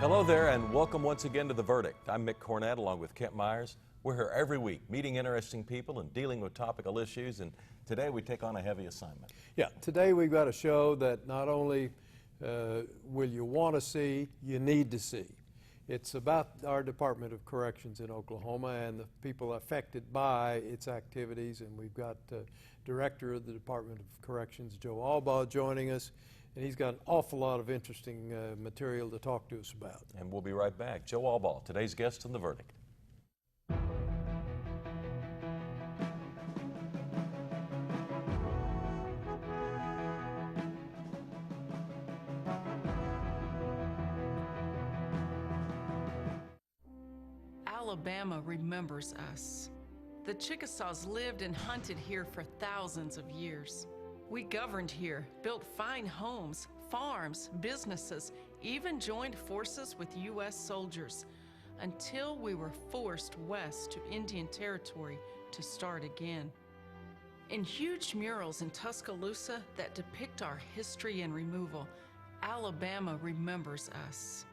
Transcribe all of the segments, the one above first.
Hello there, and welcome once again to The Verdict. I'm Mick Cornett along with Kent Myers. We're here every week meeting interesting people and dealing with topical issues, and today we take on a heavy assignment. Yeah, today we've got a show that not only will you want to see, you need to see. It's about our Department of Corrections in Oklahoma and the people affected by its activities, and we've got Director of the Department of Corrections, Joe Allbaugh, joining us. And he's got an awful lot of interesting material to talk to us about. And we'll be right back. Joe Allbaugh, today's guest on The Verdict. Alabama remembers us. The Chickasaws lived and hunted here for thousands of years. We governed here, built fine homes, farms, businesses, even joined forces with U.S. soldiers, until we were forced west to Indian Territory to start again. In huge murals in Tuscaloosa that depict our history and removal, Alabama remembers us.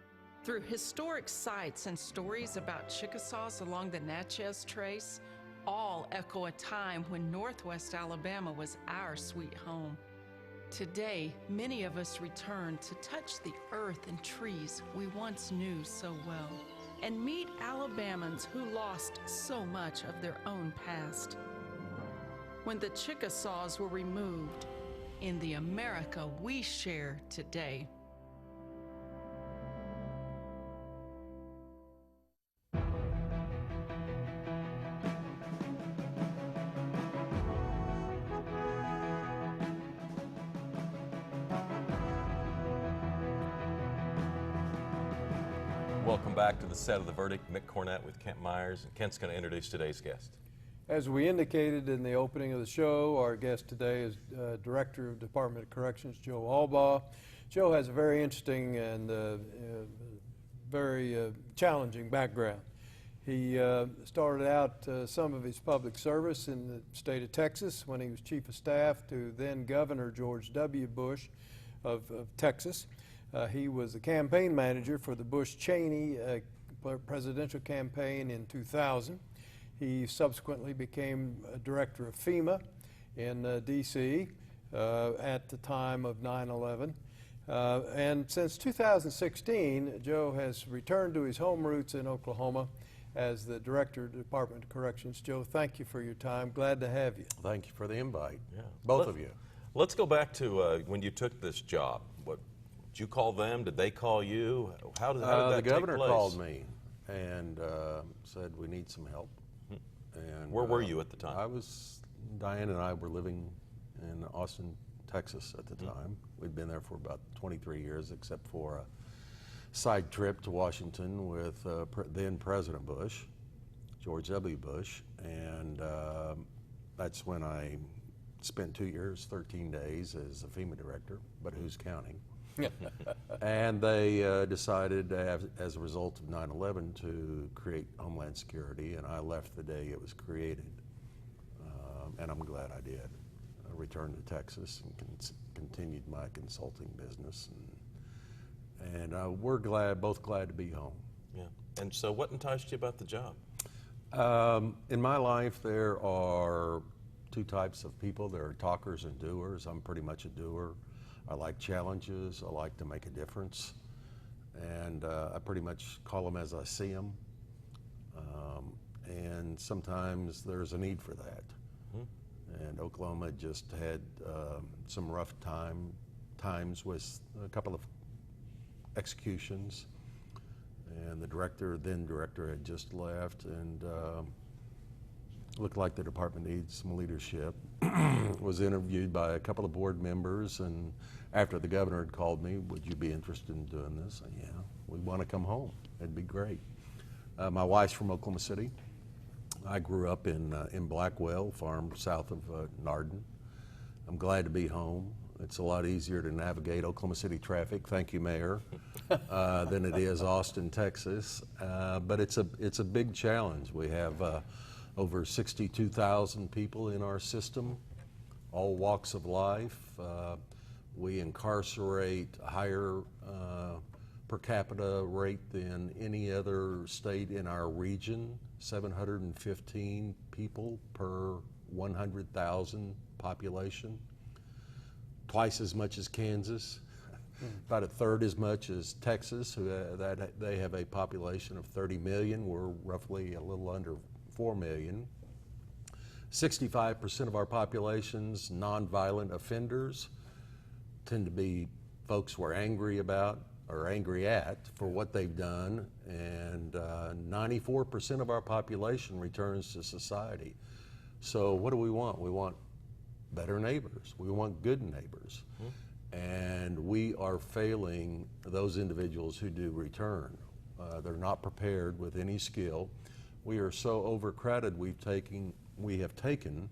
Through historic sites and stories about Chickasaws along the Natchez Trace, all echo a time when Northwest Alabama was our sweet home. Today, many of us return to touch the earth and trees we once knew so well, and meet Alabamans who lost so much of their own past. When the Chickasaws were removed, in the America we share today. Welcome back to the set of The Verdict. Mick Cornett with Kent Myers, and Kent's going to introduce today's guest. As we indicated in the opening of the show, our guest today is Director of Department of Corrections, Joe Allbaugh. Joe has a very interesting and very challenging background. He started out some of his public service in the state of Texas when he was Chief of Staff to then Governor George W. Bush of Texas. He was the campaign manager for the Bush-Cheney presidential campaign in 2000. He subsequently became director of FEMA in D.C. At the time of 9/11. And since 2016, Joe has returned to his home roots in Oklahoma as the Director of the Department of Corrections. Joe, thank you for your time. Glad to have you. Thank you for the invite, Yeah. both of you. Let's go back to when you took this job. Did you call them? Did they call you? How did that take place? The governor called me and said we need some help. And where were you at the time? Diane and I were living in Austin, Texas at the time. We'd been there for about 23 years, except for a side trip to Washington with then President Bush, George W. Bush, and that's when I spent 2 years, 13 days as a FEMA director, but who's counting? And they decided, as a result of 9/11, to create Homeland Security, and I left the day it was created, and I'm glad I did. I returned to Texas and continued my consulting business, and we're both glad to be home. Yeah. And so what enticed you about the job? In my life, there are two types of people. There are talkers and doers. I'm pretty much a doer. I like challenges. I like to make a difference. And I pretty much call them as I see them. And sometimes there's a need for that. And Oklahoma just had some rough times with a couple of executions. And the then director had just left, and looked like the department needs some leadership. Was interviewed by a couple of board members, and after the governor had called me, would you be interested in doing this? I said, yeah, we want to come home. It'd be great. My wife's from Oklahoma City. I grew up in Blackwell, farm south of Nardin. I'm glad to be home. It's a lot easier to navigate Oklahoma City traffic, thank you, Mayor, than it is Austin, Texas. But it's a big challenge. We have over 62,000 people in our system, all walks of life. We incarcerate higher per capita rate than any other state in our region, 715 people per 100,000 population, twice as much as Kansas, about a third as much as Texas, they have a population of 30 million. We're roughly a little under 4 million. 65% of our population's nonviolent offenders tend to be folks we're angry about or angry at for what they've done, and 94% of our population returns to society. So what do we want? We want better neighbors. We want good neighbors. And we are failing those individuals who do return. They're not prepared with any skill. We are so overcrowded, we have taken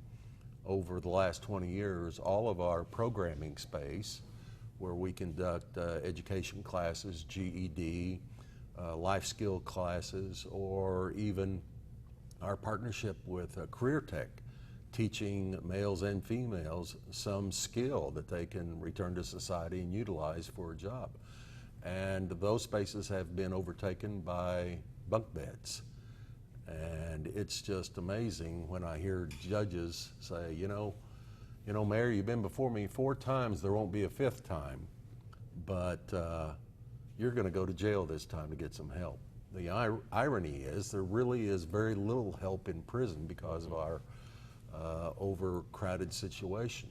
over the last 20 years all of our programming space where we conduct education classes, GED, life skill classes, or even our partnership with Career Tech, teaching males and females some skill that they can return to society and utilize for a job. And those spaces have been overtaken by bunk beds. And it's just amazing when I hear judges say, you know, Mayor, you've been before me 4 times, there won't be a 5th time, but you're gonna go to jail this time to get some help. The irony is there really is very little help in prison because of our overcrowded situation.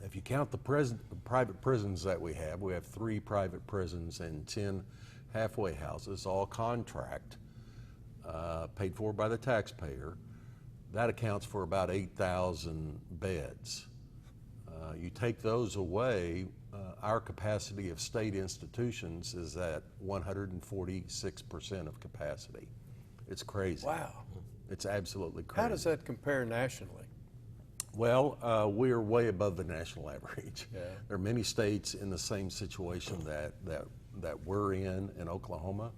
If you count the private prisons that we have 3 private prisons and 10 halfway houses, all contract, paid for by the taxpayer. That accounts for about 8,000 beds. You take those away, our capacity of state institutions is at 146% of capacity. It's crazy. Wow. It's absolutely crazy. How does that compare nationally? Well, we're way above the national average. Yeah. There are many states in the same situation that we're in Oklahoma.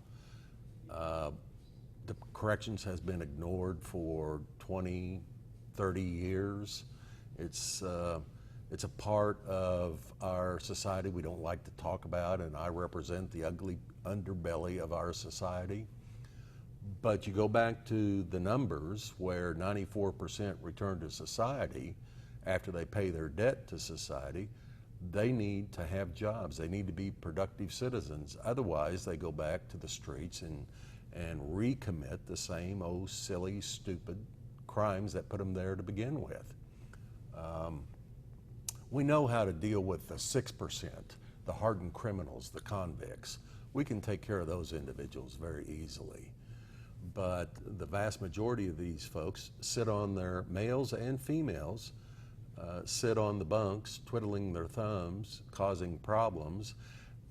The corrections has been ignored for 20, 30 years. It's a part of our society we don't like to talk about, and I represent the ugly underbelly of our society. But you go back to the numbers where 94% return to society after they pay their debt to society. They need to have jobs. They need to be productive citizens. Otherwise, they go back to the streets and recommit the same old silly, stupid crimes that put them there to begin with. We know how to deal with the 6%, the hardened criminals, the convicts. We can take care of those individuals very easily. But the vast majority of these folks sit on their, males and females, sit on the bunks, twiddling their thumbs, causing problems,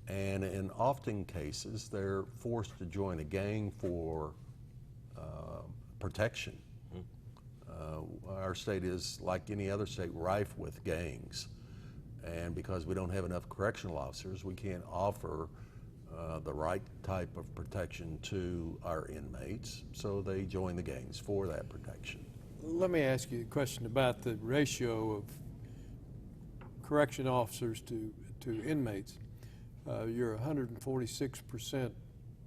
and in often cases, they're forced to join a gang for protection. Our state is, like any other state, rife with gangs. And because we don't have enough correctional officers, we can't offer the right type of protection to our inmates, so they join the gangs for that protection. Let me ask you a question about the ratio of correction officers to inmates. You're 146%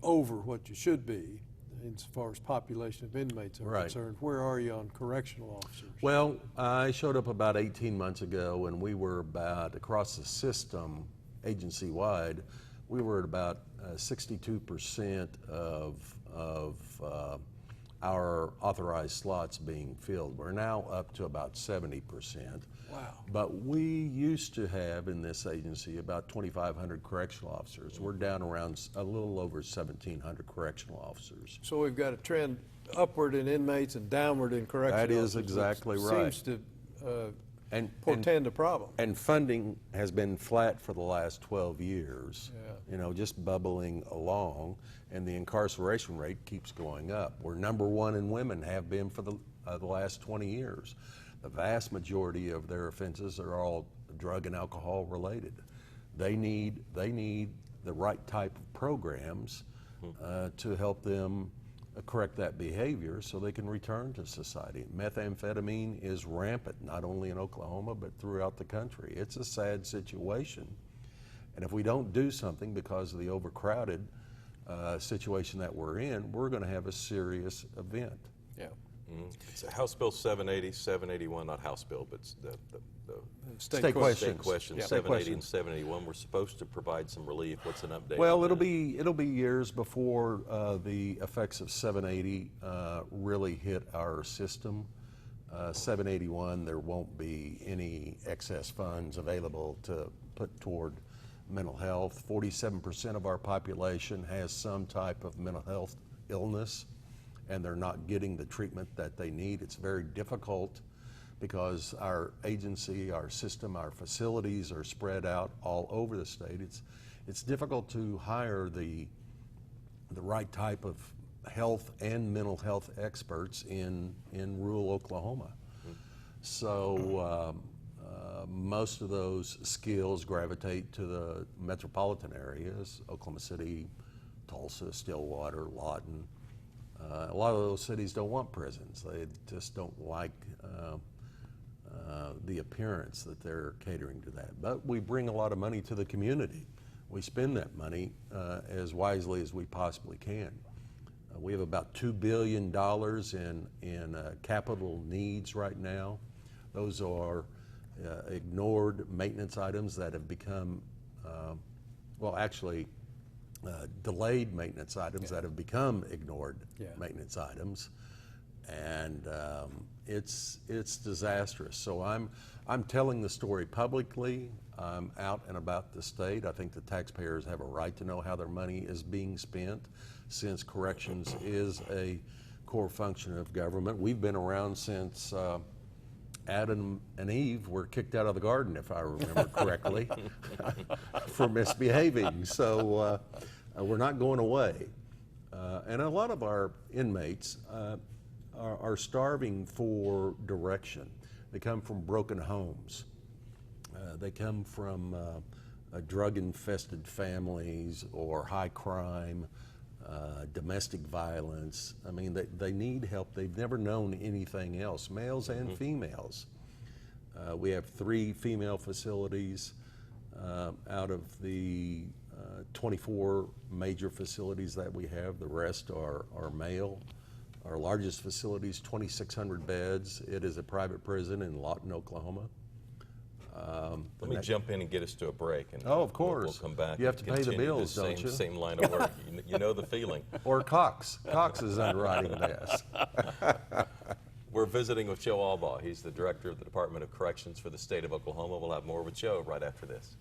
over what you should be as far as population of inmates are concerned. Where are you on correctional officers? Well, I showed up about 18 months ago, and we were about, across the system, agency-wide, we were at about 62% of our authorized slots being filled. We're now up to about 70%. Wow. But we used to have in this agency about 2,500 correctional officers. We're down around a little over 1,700 correctional officers. So we've got a trend upward in inmates and downward in correctional officers. That is exactly right. Seems to portend a problem. And funding has been flat for the last 12 years, you know, just bubbling along, and the incarceration rate keeps going up. We're #1 in women, have been for the last 20 years. The vast majority of their offenses are all drug and alcohol related. They need the right type of programs to help them correct that behavior so they can return to society. Methamphetamine is rampant, not only in Oklahoma, but throughout the country. It's a sad situation. And if we don't do something because of the overcrowded situation that we're in, we're going to have a serious event. Yeah. It's House Bill 780, 781, not House Bill, but the State questions. state questions, Yeah. 780 and 781. We're supposed to provide some relief. What's an update? Well, on it'll that? be years before the effects of 780 really hit our system. 781, there won't be any excess funds available to put toward mental health. 47% of our population has some type of mental health illness, and they're not getting the treatment that they need. It's very difficult because our agency, our system, our facilities are spread out all over the state. It's difficult to hire the right type of health and mental health experts in rural Oklahoma. So most of those skills gravitate to the metropolitan areas, Oklahoma City, Tulsa, Stillwater, Lawton. A lot of those cities don't want prisons. They just don't like the appearance that they're catering to that. But we bring a lot of money to the community. We spend that money as wisely as we possibly can. We have about $2 billion in capital needs right now. Those are ignored maintenance items that have become, delayed maintenance items that have become ignored maintenance items, and it's disastrous. So I'm telling the story publicly. I'm out and about the state. I think the taxpayers have a right to know how their money is being spent, since corrections is a core function of government. We've been around since Adam and Eve were kicked out of the garden, if I remember correctly, for misbehaving. So we're not going away. And a lot of our inmates are starving for direction. They come from broken homes. They come from drug-infested families or high crime, domestic violence. I mean, they need help. They've never known anything else, males and females. We have 3 female facilities out of the 24 major facilities that we have. The rest are male. Our largest facility is 2,600 beds. It is a private prison in Lawton, Oklahoma. Let me jump in and get us to a break. And Oh, of course. We'll come back. You have and to pay the continue bills, this don't you? Same line of work. You know the feeling. Or Cox. Cox is underwriting this. We're visiting with Joe Allbaugh. He's the director of the Department of Corrections for the state of Oklahoma. We'll have more with Joe right after this.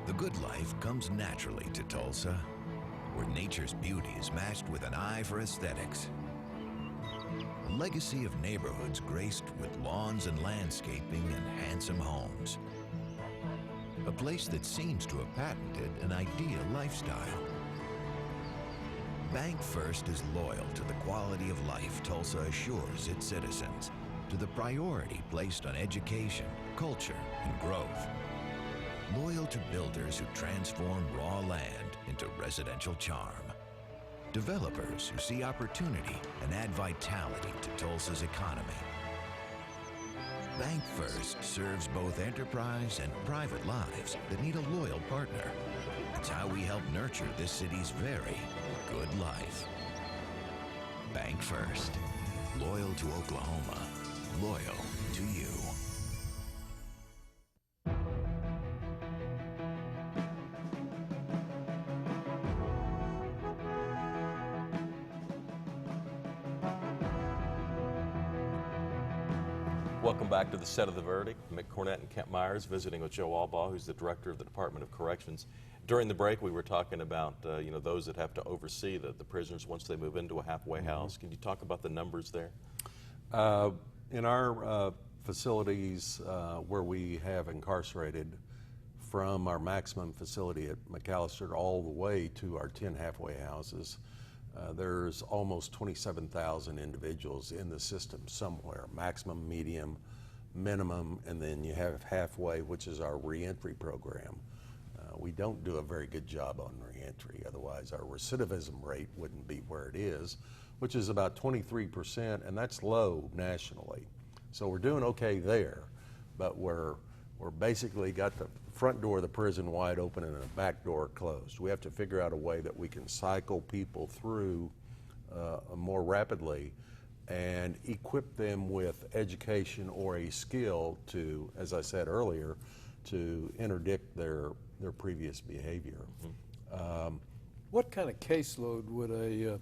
The good life comes naturally to Tulsa, where nature's beauty is matched with an eye for aesthetics. A legacy of neighborhoods graced with lawns and landscaping and handsome homes. A place that seems to have patented an ideal lifestyle. Bank First is loyal to the quality of life Tulsa assures its citizens, to the priority placed on education, culture, and growth. Loyal to builders who transform raw land into residential charm. Developers who see opportunity and add vitality to Tulsa's economy. Bank First serves both enterprise and private lives that need a loyal partner. It's how we help nurture this city's very good life. Bank First. Loyal to Oklahoma. Loyal to you. Welcome back to the set of the verdict. Mick Cornett and Kent Myers visiting with Joe Allbaugh, who's the director of the Department of Corrections. During the break, we were talking about those that have to oversee the prisoners once they move into a halfway house. Can you talk about the numbers there? In our facilities where we have incarcerated, from our maximum facility at McAllister all the way to our 10 halfway houses, there's almost 27,000 individuals in the system somewhere, maximum, medium, minimum, and then you have halfway, which is our reentry program. We don't do a very good job on reentry. Otherwise, our recidivism rate wouldn't be where it is, which is about 23%, and that's low nationally. So we're doing okay there, but we're basically got the front door of the prison wide open and the back door closed. We have to figure out a way that we can cycle people through more rapidly and equip them with education or a skill to, as I said earlier, to interdict their previous behavior. What kind of caseload would a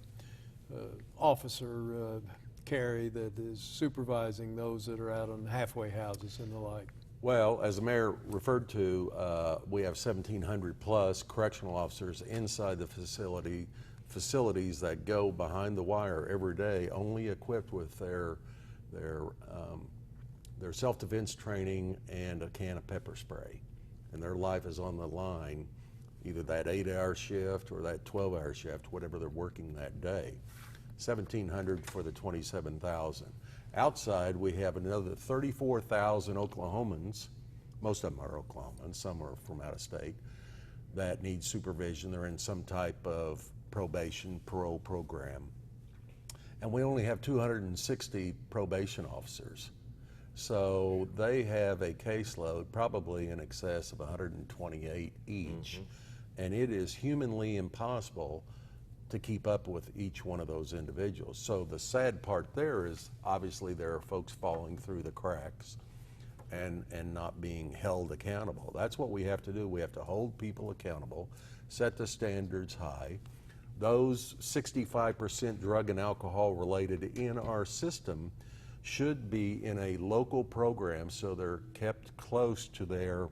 officer carry that is supervising those that are out on halfway houses and the like? Well, as the mayor referred to, we have 1,700 plus correctional officers inside the facilities that go behind the wire every day, only equipped with their self-defense training and a can of pepper spray. And their life is on the line, either that 8-hour shift or that 12-hour shift, whatever they're working that day. 1,700 for the 27,000. Outside, we have another 34,000 Oklahomans, most of them are Oklahomans, some are from out of state, that need supervision. They're in some type of probation, parole program. And we only have 260 probation officers. So they have a caseload probably in excess of 128 each. And it is humanly impossible to keep up with each one of those individuals. So the sad part there is obviously there are folks falling through the cracks and not being held accountable. That's what we have to do. We have to hold people accountable, set the standards high. Those 65% drug and alcohol related in our system should be in a local program so they're kept close to their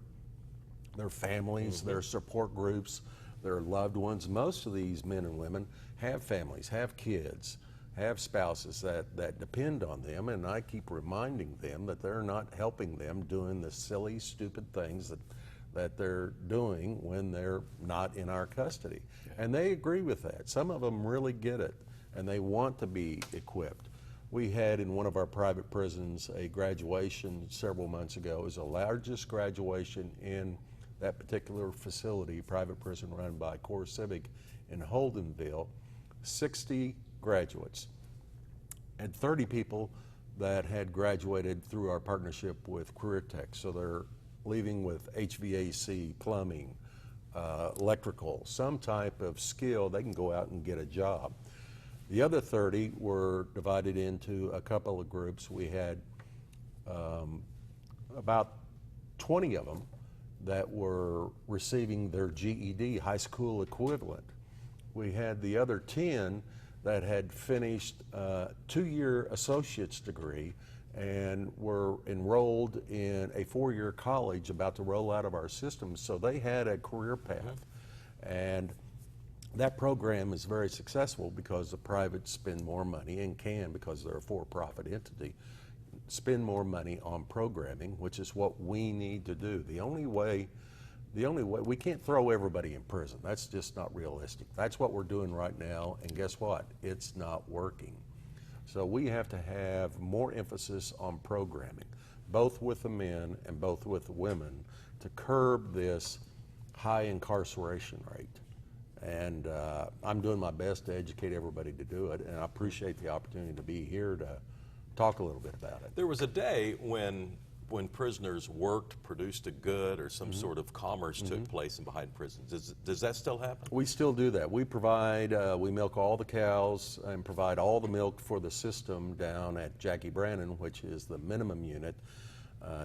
families, their support groups, their loved ones. Most of these men and women have families, have kids, have spouses that depend on them, and I keep reminding them that they're not helping them doing the silly, stupid things that they're doing when they're not in our custody. And they agree with that. Some of them really get it, and they want to be equipped. We had in one of our private prisons a graduation several months ago. It was the largest graduation in that particular facility, private prison run by Core Civic in Holdenville. 60 graduates and 30 people that had graduated through our partnership with Career Tech. So they're leaving with HVAC, plumbing, electrical, some type of skill. They can go out and get a job. The other 30 were divided into a couple of groups. We had about 20 of them that were receiving their GED, high school equivalent. We had the other 10 that had finished a 2-year associate's degree and were enrolled in a 4-year college about to roll out of our system. So they had a career path. And that program is very successful because the privates spend more money and can, because they're a for-profit entity, spend more money on programming, which is what we need to do. The only way, we can't throw everybody in prison. That's just not realistic. That's what we're doing right now, and guess what? It's not working. So we have to have more emphasis on programming, both with the men and both with the women, to curb this high incarceration rate. And I'm doing my best to educate everybody to do it, and I appreciate the opportunity to be here to talk a little bit about it. There was a day when prisoners worked, produced a good, or some sort of commerce took place in behind prisons. Does that still happen? We still do that. We provide, we milk all the cows and provide all the milk for the system down at Jackie Brannon, which is the minimum unit,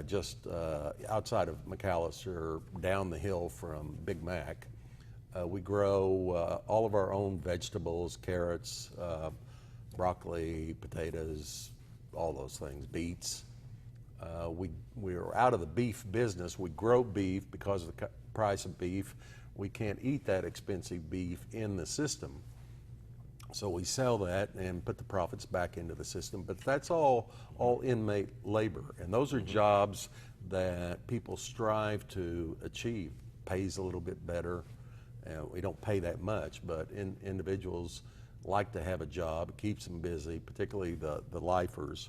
just outside of McAllister, down the hill from Big Mac. We grow all of our own vegetables, carrots, broccoli, potatoes, all those things, beets. We're out of the beef business. We grow beef because of the price of beef. We can't eat that expensive beef in the system. So we sell that and put the profits back into the system. But that's all inmate labor. And those are jobs that people strive to achieve. Pays a little bit better. We don't pay that much, but individuals like to have a job. It keeps them busy, particularly the lifers,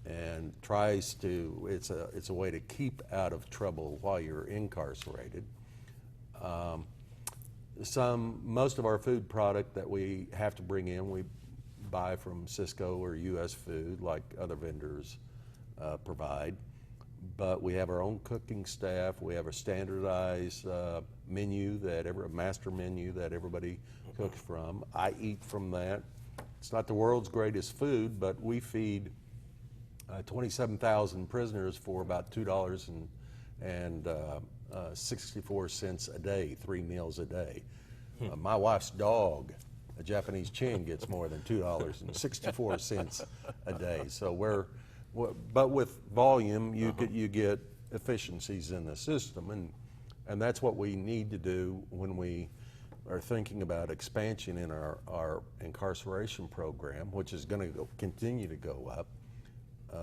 and it's a way to keep out of trouble while you're incarcerated. Most of our food product that we have to bring in, we buy from Cisco or U.S. Food, like other vendors provide. But we have our own cooking staff. We have a standardized menu master menu that everybody cooks from. I eat from that. It's not the world's greatest food, but we feed 27,000 prisoners for about $2.64 a day, 3 meals a day. My wife's dog, a Japanese chin, gets more than $2.64 a day. So but with volume, you get efficiencies in the system, and that's what we need to do when we are thinking about expansion in our incarceration program, which is going to continue to go up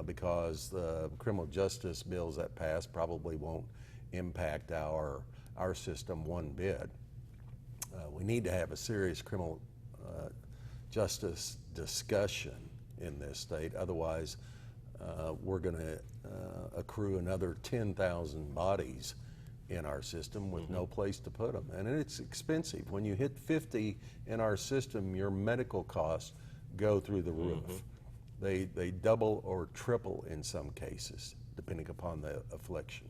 because the criminal justice bills that pass probably won't impact our system one bit. We need to have a serious criminal justice discussion in this state. Otherwise, we're going to accrue another 10,000 bodies in our system with no place to put them. And it's expensive. When you hit 50 in our system, your medical costs go through the roof. They double or triple in some cases, depending upon the affliction.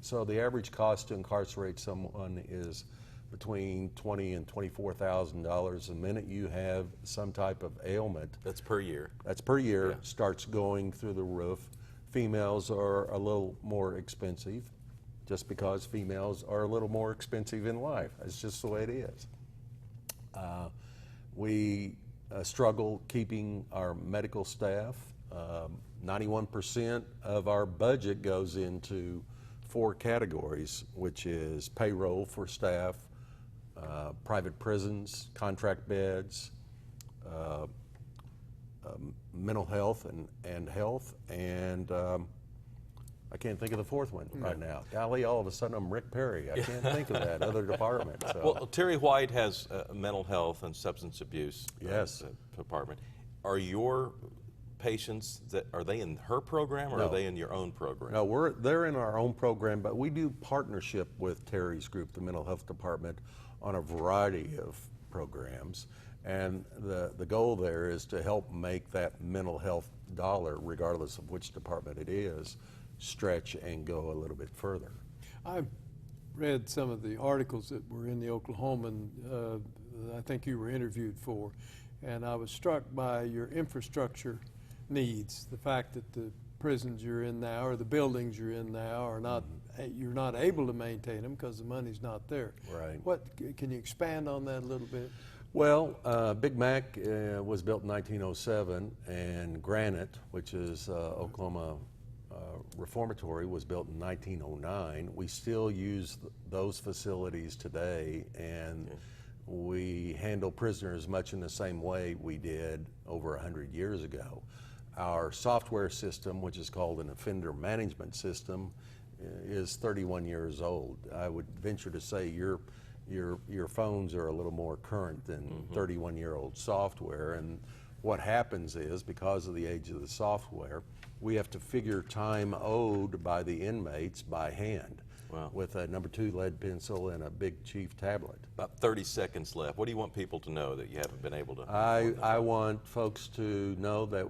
So the average cost to incarcerate someone is between $20,000 and $24,000 the minute you have some type of ailment. That's per year. That's per year. Yeah. Starts going through the roof. Females are a little more expensive, just because females are a little more expensive in life. That's just the way it is. We struggle keeping our medical staff. 91% of our budget goes into 4 categories, which is payroll for staff, private prisons, contract beds, mental health and health, and I can't think of the 4th one right now. Golly, all of a sudden I'm Rick Perry. I can't think of that other department. So. Well, Terry White has mental health and substance abuse Yes. department. Are your patients, are they in her program or No. are they in your own program? No, they're in our own program, but we do partnership with Terry's group, the mental health department, on a variety of programs. And the goal there is to help make that mental health dollar, regardless of which department it is, stretch and go a little bit further. I read some of the articles that were in the Oklahoman, I think you were interviewed for, and I was struck by your infrastructure needs, the fact that the prisons you're in now or the buildings you're in now are not, you're not able to maintain them because the money's not there. Right. Can you expand on that a little bit? Well, Big Mac was built in 1907, and Granite, which is Oklahoma Reformatory, was built in 1909. We still use those facilities today, and we handle prisoners much in the same way we did over 100 years ago. Our software system, which is called an offender management system, is 31 years old. I would venture to say your phones are a little more current than 31-year-old software. And what happens is, because of the age of the software, we have to figure time owed by the inmates by hand. Wow. With a number 2 lead pencil and a Big Chief tablet. About 30 seconds left. What do you want people to know that you haven't been able to? I want folks to know that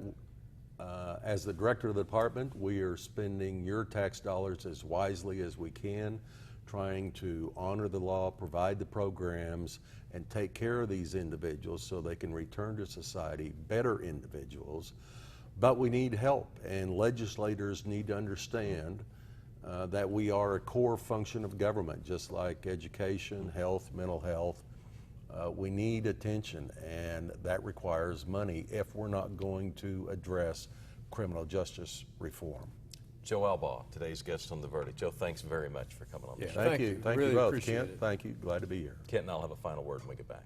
as the director of the department, we are spending your tax dollars as wisely as we can, trying to honor the law, provide the programs, and take care of these individuals so they can return to society better individuals. But we need help, and legislators need to understand that we are a core function of government, just like education, health, mental health. We need attention, and that requires money if we're not going to address criminal justice reform. Joe Allbaugh, today's guest on The Verdict. Joe, thanks very much for coming on the Yeah. show. Thank you. Thank Really you both. appreciate Kent, it. thank you. Glad to be here. Kent and I'll have a final word when we get back.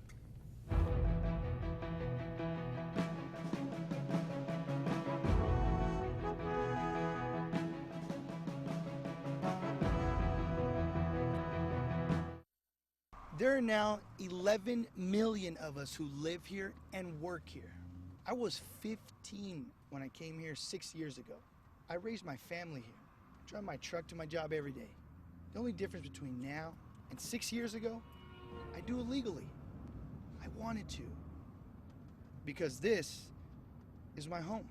There are now 11 million of us who live here and work here. I was 15 when I came here 6 years ago. I raised my family here. I drive my truck to my job every day. The only difference between now And 6 years ago, I do it legally. I wanted to. Because this is my home.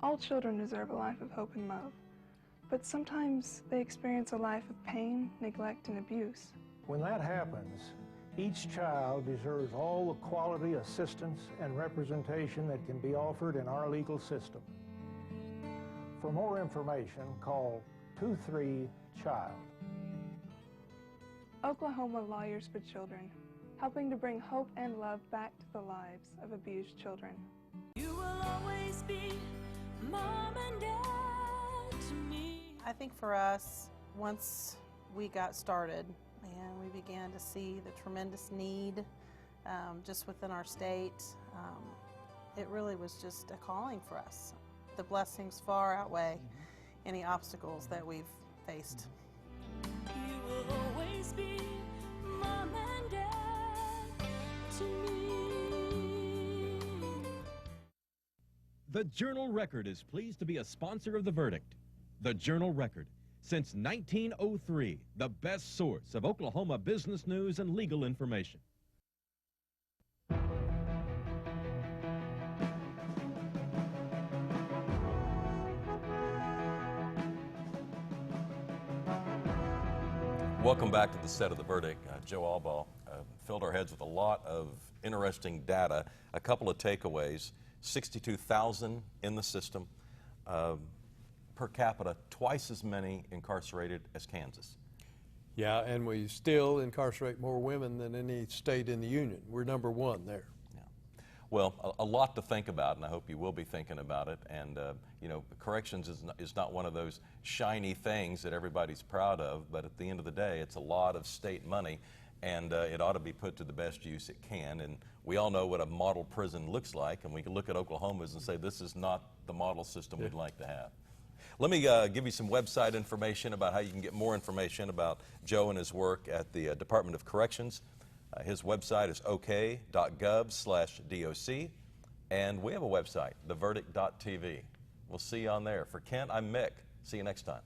All children deserve a life of hope and love, but sometimes they experience a life of pain, neglect, and abuse. When that happens, each child deserves all the quality assistance and representation that can be offered in our legal system. For more information, call 23-CHILD. Oklahoma Lawyers for Children, helping to bring hope and love back to the lives of abused children. You will always be Mom and Dad to me. I think for us, once we got started and we began to see the tremendous need just within our state, it really was just a calling for us. The blessings far outweigh any obstacles that we've faced. You will always be Mom and Dad to me. The Journal-Record is pleased to be a sponsor of The Verdict. The Journal-Record, since 1903, the best source of Oklahoma business news and legal information. Welcome back to the set of The Verdict. Joe Allbaugh filled our heads with a lot of interesting data. A couple of takeaways: 62,000 in the system, per capita, twice as many incarcerated as Kansas. Yeah, and we still incarcerate more women than any state in the union. We're number one there. Well, a lot to think about, and I hope you will be thinking about it. And, you know, corrections is not one of those shiny things that everybody's proud of, but at the end of the day, it's a lot of state money, and it ought to be put to the best use it can. And we all know what a model prison looks like, and we can look at Oklahoma's and say this is not the model system we'd like to have. Let me give you some website information about how you can get more information about Joe and his work at the Department of Corrections. His website is ok.gov/DOC, and we have a website, theverdict.tv. We'll see you on there. For Kent, I'm Mick. See you next time.